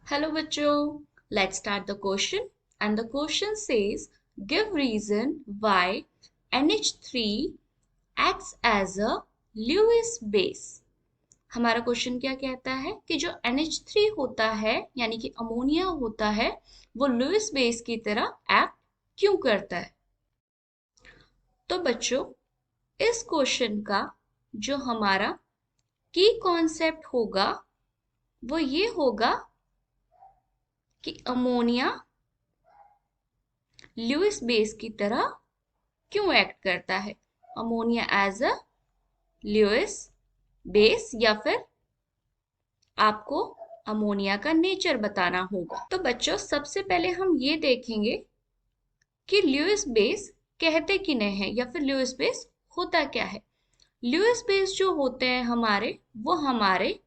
Hello bachcho, let's start the question. And the question says, give reason why NH3 acts as a Lewis base. हमारा question क्या कहता है कि जो NH3 होता है यानी कि अमोनिया होता है वो लुईस बेस की तरह एक्ट क्यों करता है। तो बच्चों इस क्वेश्चन का जो हमारा की कॉन्सेप्ट होगा वो ये होगा कि अमोनिया लुईस बेस की तरह क्यों एक्ट करता है। Ammonia as a Lewis base या फिर आपको अमोनिया का नेचर बताना होगा। तो बच्चों सबसे पहले हम ये देखेंगे कि लुईस बेस कहते किन्हें हैं या फिर लुईस बेस होता क्या है। लुईस बेस जो होते हैं वो हमारे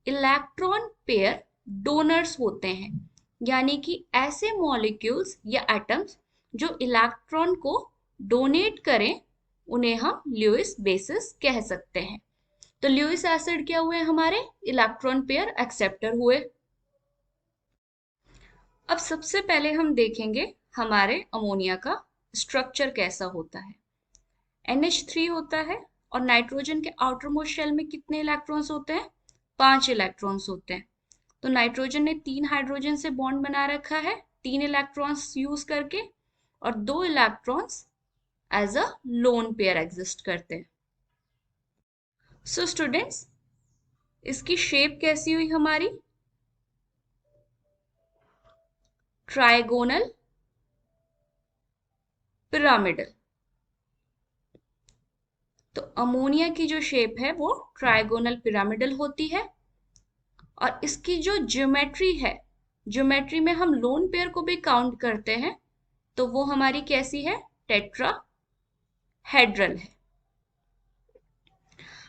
इलेक्ट्रॉन पेयर डोनर्स होते हैं, यानी कि ऐसे मॉलिक्यूल्स या एटम्स जो इलेक्ट्रॉन को डोनेट करें उन्हें हम लुईस बेसिस कह सकते हैं। तो लुईस एसिड क्या हुए हमारे इलेक्ट्रॉन पेयर एक्सेप्टर हुए। अब सबसे पहले हम देखेंगे हमारे अमोनिया का स्ट्रक्चर कैसा होता है। NH3 होता है और नाइट्रोजन के आउटर मोस्ट शेल में कितने इलेक्ट्रॉन्स होते हैं? 5 इलेक्ट्रॉन्स होते हैं। तो नाइट्रोजन ने 3 हाइड्रोजन से बॉन्ड बना रखा है 3 इलेक्ट्रॉन्स यूज करके, और 2 electrons as a lone pair exist करते हैं। सो स्टूडेंट्स इसकी शेप कैसी हुई हमारी? Trigonal pyramidal. तो अमोनिया की जो शेप है वो ट्राइगोनल पिरामिडल होती है, और इसकी जो ज्योमेट्री है, ज्योमेट्री में हम लोन पेयर को भी काउंट करते हैं, तो वो हमारी कैसी है? टेट्राहेड्रल है।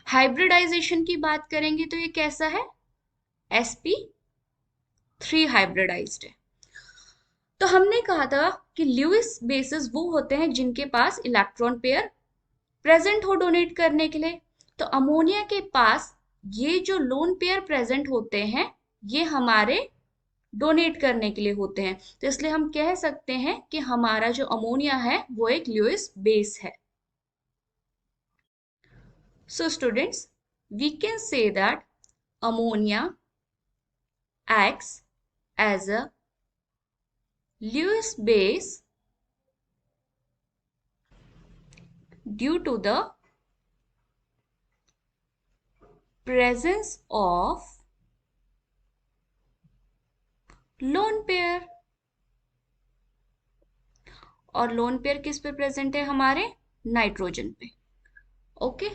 हाइब्रिडाइजेशन की बात करेंगे तो ये कैसा है? sp3 हाइब्रिडाइज्ड है। तो हमने कहा था कि लुईस बेसिस वो होते हैं जिनके पास इलेक्ट्रॉन पेयर प्रेजेंट हो डोनेट करने के लिए। तो अमोनिया के पास ये जो लोन पेयर प्रेजेंट होते हैं ये हमारे डोनेट करने के लिए होते हैं, तो इसलिए हम कह सकते हैं कि हमारा जो अमोनिया है वो एक लुईस बेस है। So students, we can say that ammonia acts as a Lewis base due to the presence of lone pair। और लोन पेयर किस पे प्रेजेंट है? हमारे नाइट्रोजन पे। ओके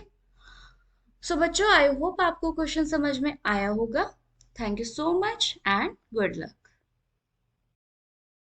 सो बच्चों आई होप आपको क्वेश्चन समझ में आया होगा। Thank you so much and good luck.